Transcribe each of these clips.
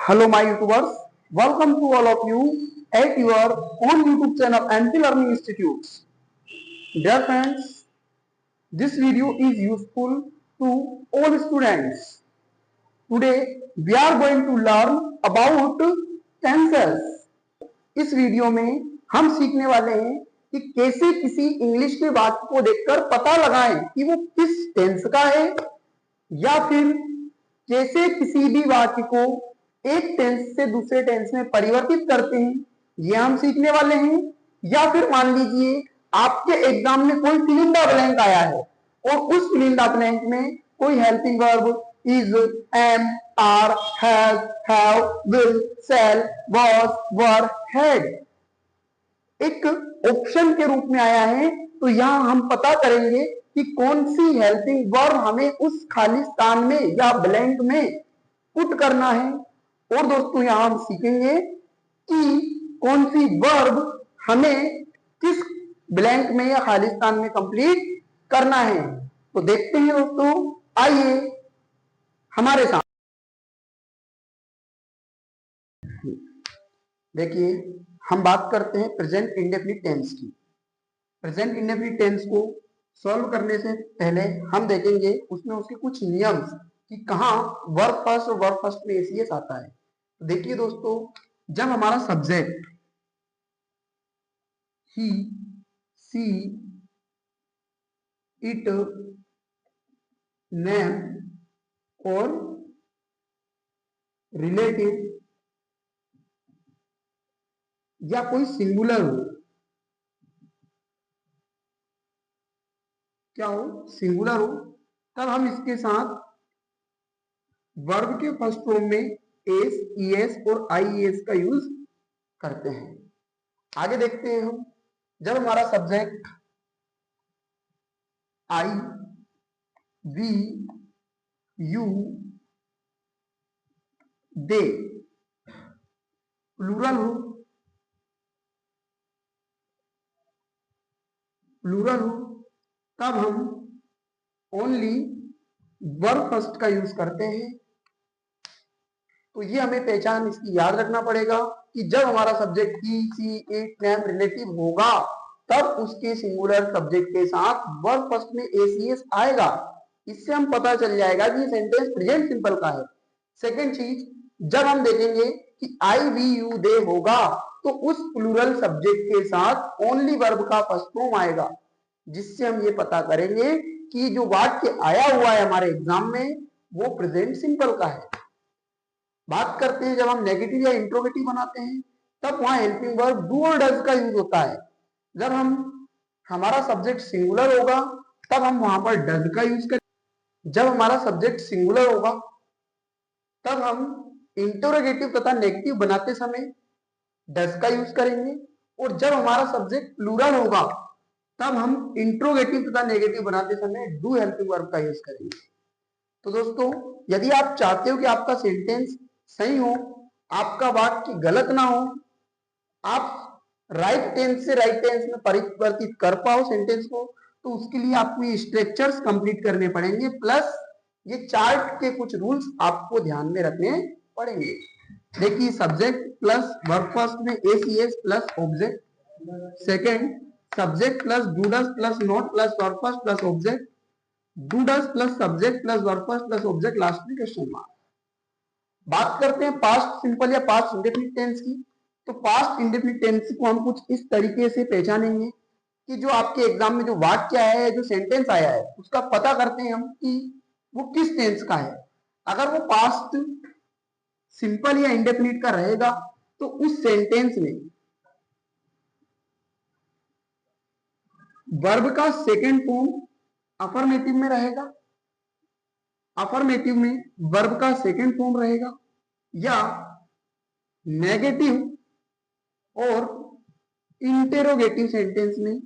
Hello, my YouTubers. Welcome to all of you at your own YouTube channel NP Learning Institutes. Dear friends, this video is useful to all students. Today, we are going to learn about tenses. इस video में हम सीखने वाले हैं कि कैसे किसी English के वाक्य को देखकर पता लगाएं कि वो किस टेंस का है, या फिर कैसे किसी भी वाक्य को एक टेंस से दूसरे टेंस में परिवर्तित करते हैं, ये हम सीखने वाले हैं। या फिर मान लीजिए आपके एग्जाम में कोई फिल इन द ब्लैंक आया है और उस फिल इन द ब्लैंक में कोई helping verb is, am, are, has, have, will, shall, was, were, had एक ऑप्शन के रूप में आया है, तो यहां हम पता करेंगे कि कौन सी हेल्पिंग वर्ब हमें उस खाली स्थान में या ब्लैंक में पुट करना है। और दोस्तों यहां हम सीखेंगे कि कौन सी वर्ब हमें किस ब्लैंक में या खाली स्थान में कंप्लीट करना है। तो देखते हैं दोस्तों, आइए हमारे साथ देखिए, हम बात करते हैं प्रेजेंट इंडेफिनिट टेंस की। प्रेजेंट इंडेफिनिट टेंस को सॉल्व करने से पहले हम देखेंगे उसमें उसके कुछ नियम कि कहां वर्ब फर्स्ट और वर्ब फर्स्ट में एसीएस आता है। तो देखिए दोस्तों, जब हमारा subject he, she, it, name और रिलेटिव या कोई सिंगुलर हो, क्या हो, सिंगुलर हो, तब हम इसके साथ वर्ब के फर्स्ट फॉर्म में एस, ईएस और आईएस का यूज करते हैं। आगे देखते हैं हम, जब हमारा subject I, we, you, they plural हो, तब हम ओनली वर्ब फर्स्ट का यूज करते हैं। तो ये हमें पहचान इसकी याद रखना पड़ेगा कि जब हमारा subject he, she, it, name, relative होगा तब उसके सिंगुलर सब्जेक्ट के साथ वर्ब फर्स्ट में एसीएस आएगा। इससे हम पता चल जाएगा कि सेंटेंस प्रेजेंट सिंपल का है। सेकंड चीज, जब हम देखेंगे कि आई, वी, यू, दे होगा तो उस प्लूरल सब्जेक्ट के साथ ओनली वर्ब का फर्स्ट फॉर्म आएगा, जिससे हम ये पता करेंगे कि जो वाक्य आया हुआ है हमारे एग्जाम में वो प्रेजेंट सिंपल का है। बात करते हैं, जब हम नेगेटिव या इंट्रोगेटिव बनाते हैं तब वहां हेल्पिंग वर्ब डू और डज का यूज होता है। जब हमारा सब्जेक्ट सिंगुलर होगा तब हम वहां पर डज का यूज करेंगे। जब हमारा सब्जेक्ट सिंगुलर होगा तब हम इंटरोगेटिव तथा नेगेटिव बनाते समय डज का यूज करेंगे। और जब हमारा सब्जेक्ट प्लूरल होगा तब हम इंट्रोगेटिव तथा नेगेटिव बनाते समय डू हेल्पिंग वर्ब का यूज करेंगे। तो दोस्तों, यदि आप चाहते हो कि आपका सेंटेंस सही हो, आपका वाक्य गलत ना हो, आप राइट टेंस से राइट टेंस में परिवर्तित कर पाओ सेंटेंस को, तो उसके लिए आपको ये स्ट्रक्चर्स कंप्लीट करने पड़ेंगे, प्लस ये चार्ट के कुछ रूल्स आपको ध्यान में रखने पड़ेंगे। देखिए, सब्जेक्ट प्लस वर्ब फर्स्ट में ACS plus object, second subject plus do does plus not plus verb first plus object, do does plus subject plus verb first plus object, last में क्वेश्चन मार्क। बात करते हैं past simple या past indefinite tense की। तो past indefinite tense को हम कुछ इस तरीके से पहचानेंगे कि जो आपके एग्जाम में जो वाक्य आया है, जो सेंटेंस आया है, उसका पता करते हैं हम कि वो किस टेंस का है। अगर वो पास्ट सिंपल या इंडेफिनिट का रहेगा तो उस सेंटेंस में वर्ब का सेकेंड फॉर्म अफर्मेटिव में रहेगा, अफर्मेटिव में वर्ब का सेकेंड फॉर्म रहेगा, या नेगेटिव और इंटेरोगेटिव सेंटेंस में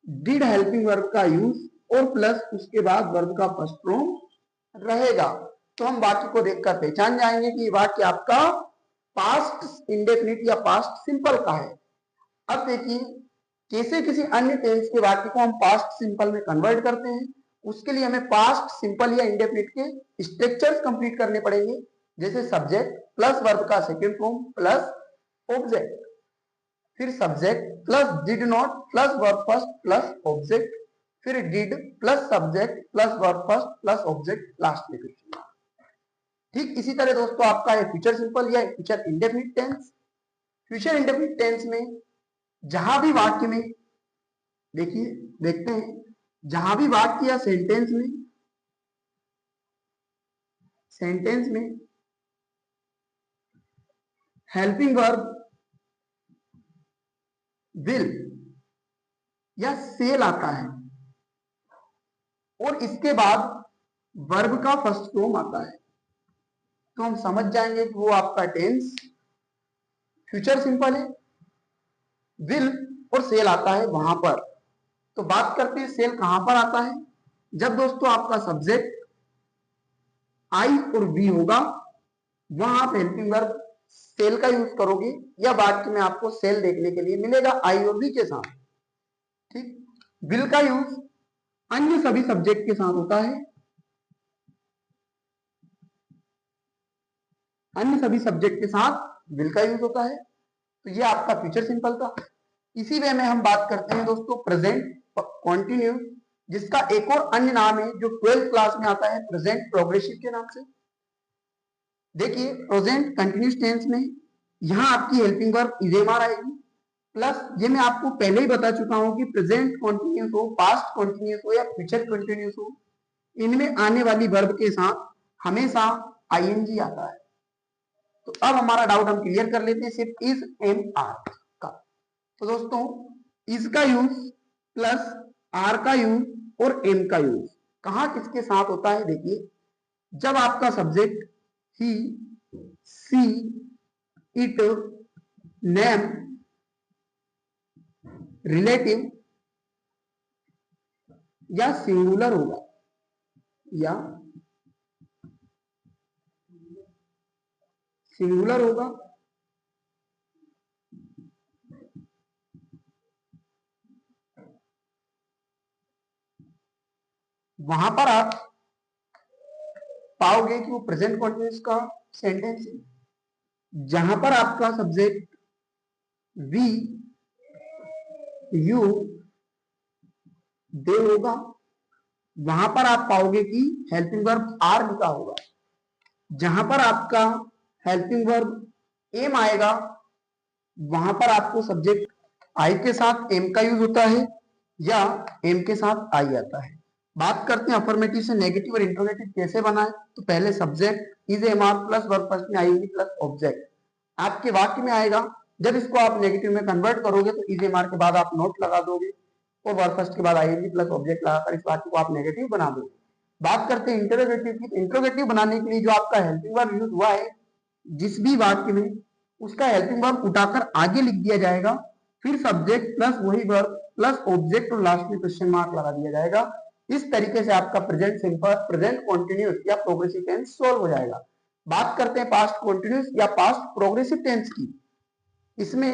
डिड हेल्पिंग वर्ब का यूज और प्लस उसके बाद वर्ब का फर्स्ट फॉर्म रहेगा। तो हम वाक्य को देखकर पहचान जाएंगे कि वाक्य आपका पास्ट इंडेफिनिट या पास्ट सिंपल का है। अब देखिए, कैसे किसी अन्य टेंस के वाक्य को हम पास्ट सिंपल में कन्वर्ट करते हैं। उसके लिए हमें पास्ट सिंपल या इंडेफिनिट के स्ट्रक्चर्स कंप्लीट करने पड़ेंगे, जैसे सब्जेक्ट प्लस वर्ब का सेकेंड फॉर्म प्लस ऑब्जेक्ट, फिर subject plus did not plus verb first plus object, फिर did plus subject plus verb first plus object, last में क्वेश्चन मार्क। ठीक इसी तरह दोस्तों आपका है फ्यूचर सिंपल या future indefinite tense. Future indefinite tense में जहां भी वाक्य में देखिए देखते हैं, जहां भी वाक्य या सेंटेंस में हेल्पिंग वर्ब विल या सेल आता है और इसके बाद वर्ब का फर्स्ट फॉर्म आता है, तो हम समझ जाएंगे कि वो आपका टेंस फ्यूचर सिंपल है। विल और सेल आता है वहां पर, तो बात करते हैं सेल कहां पर आता है। जब दोस्तों आपका सब्जेक्ट आई और वी होगा, वहां आप हेल्पिंग वर्ब सेल का यूज करोगे, या वाक्य में आपको सेल देखने के लिए मिलेगा आई और वी के साथ। ठीक, विल का यूज अन्य सभी सब्जेक्ट के साथ होता है, अन्य सभी सब्जेक्ट के साथ विल का यूज होता है। तो ये आपका फ्यूचर सिंपल था। इसी वे में हम बात करते हैं दोस्तों प्रेजेंट कॉन्टिन्यूस, जिसका एक और अन्य नाम है जो 12th क्लास में आता है प्रेजेंट प्रोग्रेसिव के नाम से। देखिए प्रेजेंट कंटिन्यूस टेंस में यहां आपकी हेल्पिंग वर्ब इजेमार आएगी, प्लस ये मैं आपको पहले ही बता चुका हूं कि प्रेजेंट कॉन्टिन्यूस हो, पास्ट कॉन्टिन्यूस हो या फ्यूचर कॉन्टिन्यूस हो, इनमें आने वाली वर्ब के साथ हमेशा आईएनजी आता है। तो अब हमारा डाउट हम क्लियर कर लेते हैं सिर्फ इज एम आर का। तो दोस्तों इज का यूज प्लस आर का यूज और एम का यूज कहां किसके साथ होता है। देखिए जब आपका subject he, she, it, name, relative या सिंगुलर होगा, या सिंगुलर होगा, वहां पर आप पाओगे कि वो प्रेजेंट कॉन्टिन्यूस का सेंटेंस है। जहां पर आपका सब्जेक्ट वी, यू, दे होगा, वहां पर आप पाओगे कि हेल्पिंग वर्ब आर लिखा होगा। जहां पर आपका हेल्पिंग वर्ब एम आएगा, वहां पर आपको सब्जेक्ट आई के साथ एम का यूज होता है या एम के साथ आई आता है। बात करते हैं अफर्मेटिव से नेगेटिव और इंट्रोगेटिव कैसे बनाए। तो पहले subject is am are plus verb first में आईएनजी प्लस ऑब्जेक्ट आपके वाक्य में आएगा। जब इसको आप नेगेटिव में कन्वर्ट करोगे तो इज एम आर के बाद आप नोट लगा दोगे और वर्ब फर्स्ट के बाद आईएनजी प्लस ऑब्जेक्ट लगाकर इस वाक्य को आप नेगेटिव बना दोगे। बात करते हैं इंटरोगेटिव की। इंटरोगेटिव बनाने के लिए जो आपका हेल्पिंग वर्ब यूज हुआ है, जिस भी वाक्य में, उसका हेल्पिंग वर्ब उठाकर आगे लिख दिया जाएगा, फिर सब्जेक्ट प्लस वही वर्ब प्लस ऑब्जेक्ट और लास्ट में क्वेश्चन मार्क लगा दिया जाएगा। इस तरीके से आपका प्रेजेंट सिंपल, प्रेजेंट कॉन्टिन्यूस या प्रोग्रेसिव टेंस सॉल्व हो जाएगा। बात करते हैं पास्ट कॉन्टिन्यूस या पास्ट प्रोग्रेसिव टेंस की। इसमें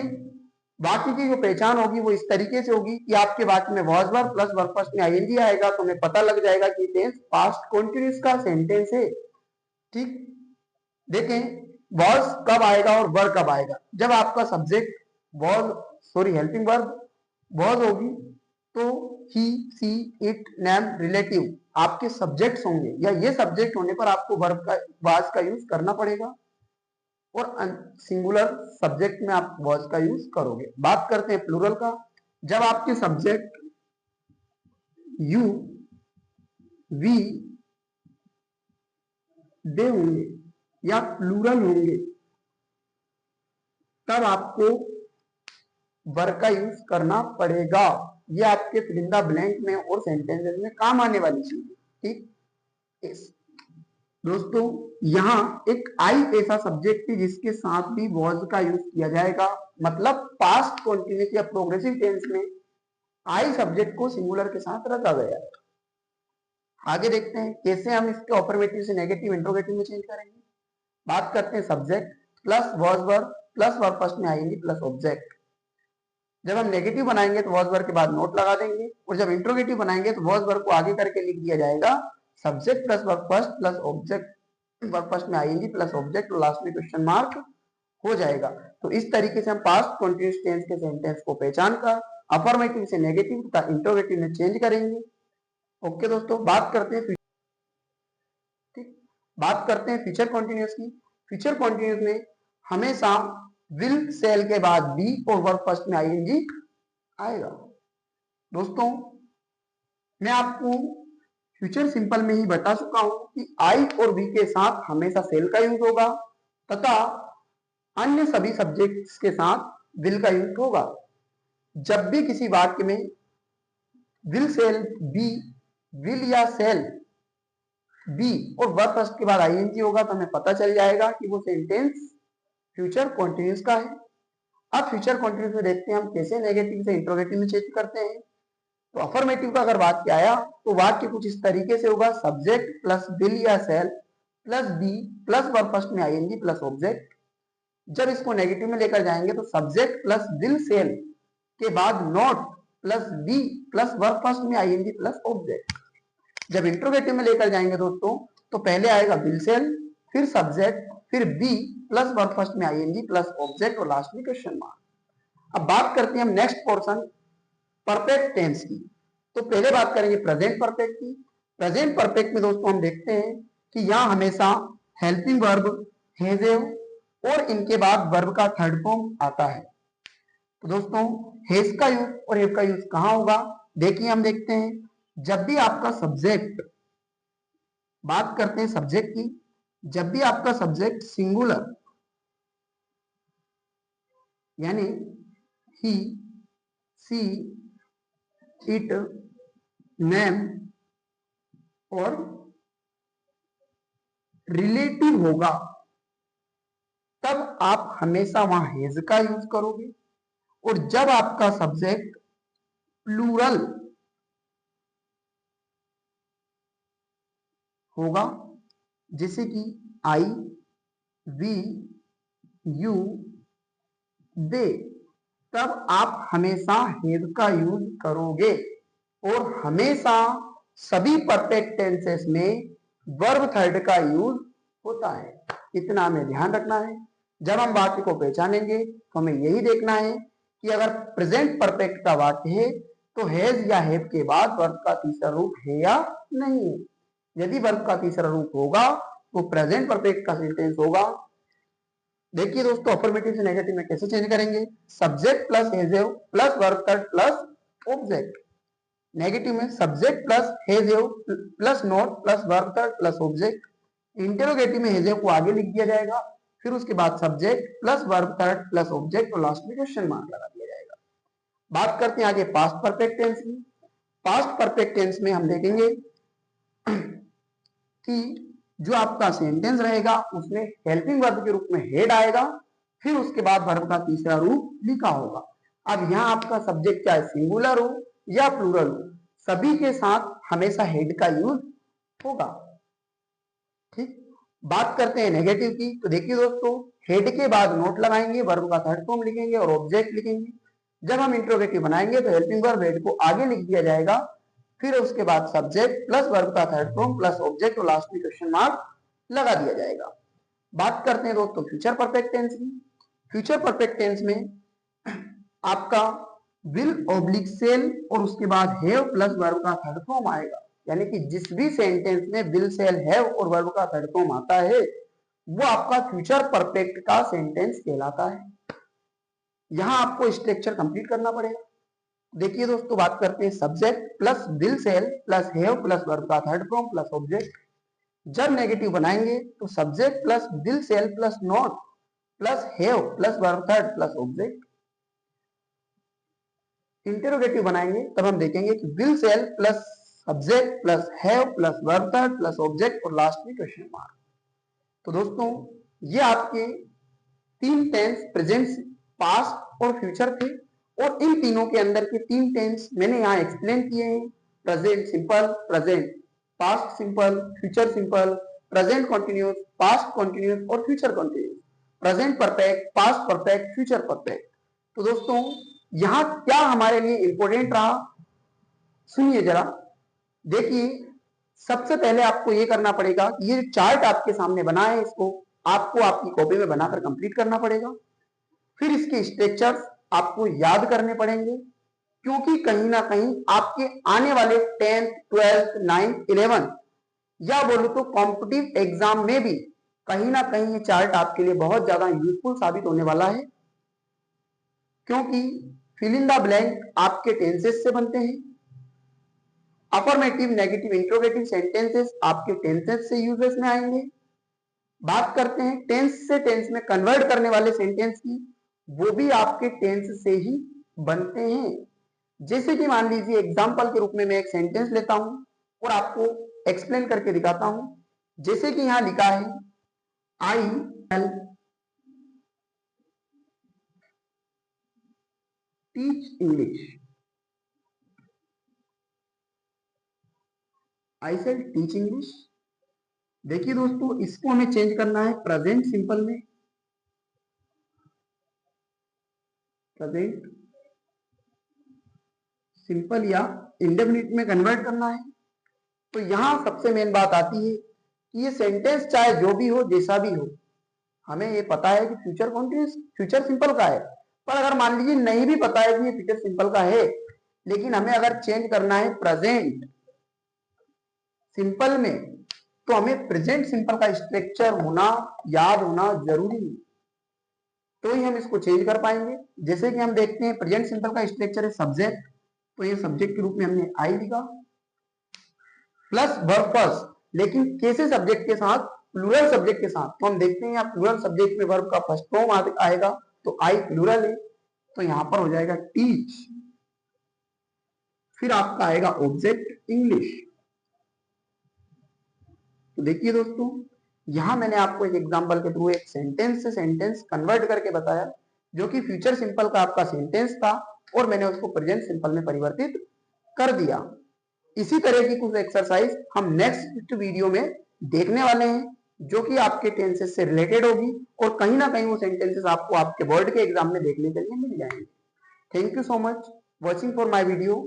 वाक्य की जो पहचान होगी वो इस तरीके से होगी कि आपके वाक्य में was verb plus verb first में आईएनजी आएगा, तो हमें पता लग जाएगा कि टेंस पास्ट कॉन्टिन्यूस का सेंटेंस है। ठीक, देखें वॉज कब आएगा और वर कब आएगा। जब आपका subject was, sorry helping verb was होगी, तो ही, सी, इट, नेम, रिलेटिव आपके सब्जेक्ट्स होंगे, या ये सब्जेक्ट होने पर आपको वर्ब का, वाज का यूज करना पड़ेगा, और सिंगुलर सब्जेक्ट में आप वॉज का यूज करोगे। बात करते हैं प्लूरल का। जब आपके सब्जेक्ट यू, वी, दे होंगे या प्लूरल होंगे, तब आपको वर्ब का यूज करना पड़ेगा। ये आपके फिल इन द ब्लैंक में और सेंटेंसेस में काम आने वाली चीज है। ठीक दोस्तों, यहाँ एक आई ऐसा सब्जेक्ट है जिसके साथ भी वॉज का यूज किया जाएगा, मतलब पास्ट कॉन्टिन्यूस या प्रोग्रेसिव टेंस में आई सब्जेक्ट को सिंगुलर के साथ रखा गया है। आगे देखते हैं कैसे हम इसके ऑफर्मेटिव से नेगेटिव इंट्रोगेटिव में चेंज करेंगे। बात करते हैं subject plus was verb plus verb first में आएंगे प्लस ऑब्जेक्ट। जब हम नेगेटिव बनाएंगे तो वॉज वर्ब के बाद नोट लगा देंगे, और जब इंट्रोगेटिव बनाएंगे तो वॉज वर्ब को आगे करके लिख दिया जाएगा subject plus verb first plus object. Verb first में आईएनजी प्लस ऑब्जेक्ट और लास्ट में क्वेश्चन मार्क हो जाएगा। तो इस तरीके से हम पास्ट कंटीन्यूअस टेंस के सेंटेंस को पहचान कर अफर्मेटिव से नेगेटिव तथा इंट्रोगेटिव में चेंज करेंगे। ओके दोस्तों, बात करते हैं फ्यूचर कंटीन्यूअस की। फ्यूचर कंटीन्यूअस में हमेशा विल सेल के बाद बी और वर्ब फर्स्ट में आईएनजी आएगा। दोस्तों मैं आपको फ्यूचर सिंपल में ही बता चुका हूं कि आई और बी के साथ हमेशा सेल का यूज होगा तथा अन्य सभी सब्जेक्ट्स के साथ विल का यूज होगा। जब भी किसी वाक्य में विल सेल बी, विल या सेल बी और वर्ब फर्स्ट के बाद आईएनजी होगा तो हमें पता चल जाएगा कि वो सेंटेंस फ्यूचर कंटीन्यूअस का है। अब फ्यूचर कंटीन्यूअस में देखते हैं हम कैसे नेगेटिव से इंट्रोगेटिव में चेंज करते हैं। तो अफर्मेटिव का अगर वाक्य आया तो वाक्य कुछ इस तरीके से होगा, सब्जेक्ट प्लस विल या shall plus be plus verb first में आईएनजी प्लस ऑब्जेक्ट। जब इसको नेगेटिव में लेकर जाएंगे तो सब्जेक्ट प्लस विल सेल के बाद not plus be plus verb first में आईएनजी प्लस ऑब्जेक्ट। जब इंट्रोगेटिव में लेकर जाएंगे दोस्तों तो पहले आएगा विल सेल, फिर सब्जेक्ट, फिर बी प्लस वर्ब फर्स्ट में आईएनजी प्लस ऑब्जेक्ट और लास्ट में क्वेश्चन मार्क। अब बात करते हैं हम नेक्स्ट पोर्शन परफेक्ट टेंस की। तो पहले बात करेंगे प्रेजेंट परफेक्ट की। प्रेजेंट परफेक्ट में दोस्तों हम देखते हैं कि यहां हमेशा हेल्पिंग वर्ब, हैव और इनके बाद वर्ब का थर्ड फॉर्म आता है। तो दोस्तों हैज का यूज और हैव का यूज कहां होगा, देखिए हम देखते हैं। जब भी आपका सब्जेक्ट, बात करते हैं सब्जेक्ट की, जब भी आपका सब्जेक्ट सिंगुलर यानी ही, सी, इट, नेम और रिलेटिव होगा तब आप हमेशा वहां हैज का यूज करोगे। और जब आपका सब्जेक्ट प्लूरल होगा जैसे कि आई, वी, यू, दे, तब आप हमेशा हैव का यूज करोगे। और हमेशा सभी परफेक्ट टेंसेस में वर्ब थर्ड का यूज होता है। इतना हमें ध्यान रखना है। जब हम वाक्य को पहचानेंगे तो हमें यही देखना है कि अगर प्रेजेंट परफेक्ट का वाक्य है तो हैज या हैव के बाद वर्ब का तीसरा रूप है या नहीं है। यदि वर्ब का तीसरा रूप होगा तो प्रेजेंट परफेक्ट का सेंटेंस होगा। देखिए दोस्तों अफर्मेटिव से नेगेटिव में कैसे चेंज करेंगे, subject plus has have plus verb third plus object. Negative में subject plus has have plus not plus verb third plus object. Interrogative में हैज हैव को आगे लिख दिया जाएगा, फिर उसके बाद subject plus verb third plus object और लास्ट में क्वेश्चन मार्क लगा दिया जाएगा। बात करते हैं आगे पास्ट परफेक्ट टेंस की। पास्ट परफेक्ट टेंस में हम देखेंगे कि जो आपका सेंटेंस रहेगा उसमें हेल्पिंग वर्ब के रूप में हेड आएगा, फिर उसके बाद वर्ब का तीसरा रूप लिखा होगा। अब यहाँ आपका सब्जेक्ट चाहे सिंगुलर हो या प्लूरल हो, सभी के साथ हमेशा हेड का यूज होगा। ठीक, बात करते हैं नेगेटिव की। तो देखिए दोस्तों हेड के बाद नोट लगाएंगे, वर्ब का थर्ड फॉर्म लिखेंगे और ऑब्जेक्ट लिखेंगे। जब हम इंट्रोगेटिव बनाएंगे तो हेल्पिंग वर्ब हेड को आगे लिख दिया जाएगा, फिर उसके बाद सब्जेक्ट प्लस वर्ब का थर्ड फॉर्म प्लस ऑब्जेक्ट और लास्ट में क्वेश्चन मार्क लगा दिया जाएगा। बात करते हैं दोस्तों फ्यूचर परफेक्ट टेंस की। फ्यूचर परफेक्ट टेंस में आपका विल ऑब्लिक सेल और उसके बाद हैव प्लस वर्ब का थर्ड फॉर्म आएगा। यानी कि जिस भी सेंटेंस में विल सेल हैव और वर्ब का थर्ड फॉर्म आता है वो आपका फ्यूचर परफेक्ट का सेंटेंस कहलाता है। यहां आपको स्ट्रक्चर कंप्लीट करना पड़ेगा। देखिए दोस्तों बात करते हैं subject plus will shall plus have plus verb का थर्ड फॉर्म प्लस ऑब्जेक्ट। जब नेगेटिव बनाएंगे तो subject plus will shall plus not plus have plus verb third plus object. Interrogative बनाएंगे तब हम देखेंगे कि will shall plus subject plus have plus verb third plus object और लास्ट में क्वेश्चन मार्क। तो दोस्तों ये आपके तीन टेंस प्रेजेंट, पास्ट और फ्यूचर थे और इन तीनों के अंदर के तीन टेंस मैंने यहाँ एक्सप्लेन किए हैं। Present simple, present past simple, future simple, present continuous, past continuous और future continuous, present perfect, past perfect, future perfect. तो दोस्तों यहाँ क्या हमारे लिए इंपॉर्टेंट रहा, सुनिए जरा। देखिए सबसे पहले आपको ये करना पड़ेगा, ये चार्ट आपके सामने बना है, इसको आपको आपकी कॉपी में बनाकर कंप्लीट करना पड़ेगा। फिर इसके स्ट्रक्चर्स आपको याद करने पड़ेंगे, क्योंकि कहीं ना कहीं आपके आने वाले 10th, 12th, 9th, 11th या बोलो तो कॉम्पिटिटिव एग्जाम में भी कहीं ना कहीं ये चार्ट आपके लिए बहुत ज्यादा यूजफुल साबित होने वाला है, क्योंकि फिल इन द ब्लैंक आपके टेंसेस से बनते हैं। अफर्मेटिव, नेगेटिव, इंट्रोगेटिव सेंटेंसेस आपके टेंसेस से यूजेस में आएंगे। बात करते हैं टेंस से टेंस में कन्वर्ट करने वाले सेंटेंस की, वो भी आपके टेंस से ही बनते हैं। जैसे कि मान लीजिए एग्जाम्पल के रूप में मैं एक सेंटेंस लेता हूं और आपको एक्सप्लेन करके दिखाता हूं। जैसे कि यहां लिखा है I will teach English. I shall teach English. देखिए दोस्तों, इसको हमें चेंज करना है प्रेजेंट सिंपल में। प्रेजेंट सिंपल या इंडेफिनिट में कन्वर्ट करना है। तो यहां सबसे मेन बात आती है कि ये सेंटेंस चाहे जो भी हो, जैसा भी हो, हमें ये पता है कि फ्यूचर कॉन्टिन्यूस, फ्यूचर सिंपल का है। पर अगर मान लीजिए नहीं भी पता है कि ये फ्यूचर सिंपल का है, लेकिन हमें अगर चेंज करना है प्रेजेंट सिंपल में, तो हमें प्रेजेंट सिंपल का स्ट्रक्चर होना, याद होना जरूरी है, तो ही हम इसको चेंज कर पाएंगे। जैसे कि हम देखते हैं प्रेजेंट सिंपल का स्ट्रक्चर है सब्जेक्ट, तो ये सब्जेक्ट के रूप में हमने आई लिखा प्लस वर्ब फर्स्ट, लेकिन कैसे सब्जेक्ट के साथ, प्लूरल सब्जेक्ट के साथ। तो हम देखते हैं यहाँ प्लूरल सब्जेक्ट में वर्ब का फर्स्ट फॉर्म आएगा, तो आई प्लूरल है, तो यहां पर हो जाएगा टीच। फिर आपका आएगा ऑब्जेक्ट इंग्लिश। तो देखिए दोस्तों, यहां मैंने आपको एक एग्जांपल के थ्रू एक सेंटेंस से सेंटेंस कन्वर्ट करके बताया, जो कि फ्यूचर सिंपल का आपका सेंटेंस था और मैंने उसको प्रेजेंट सिंपल में परिवर्तित कर दिया। इसी तरह की कुछ एक्सरसाइज हम नेक्स्ट वीडियो में देखने वाले हैं, जो कि आपके टेंसेस से रिलेटेड होगी और कहीं ना कहीं वो सेंटेंसेस आपको आपके बोर्ड के एग्जाम में देखने के लिए मिल जाएंगे। Thank you so much watching for my video.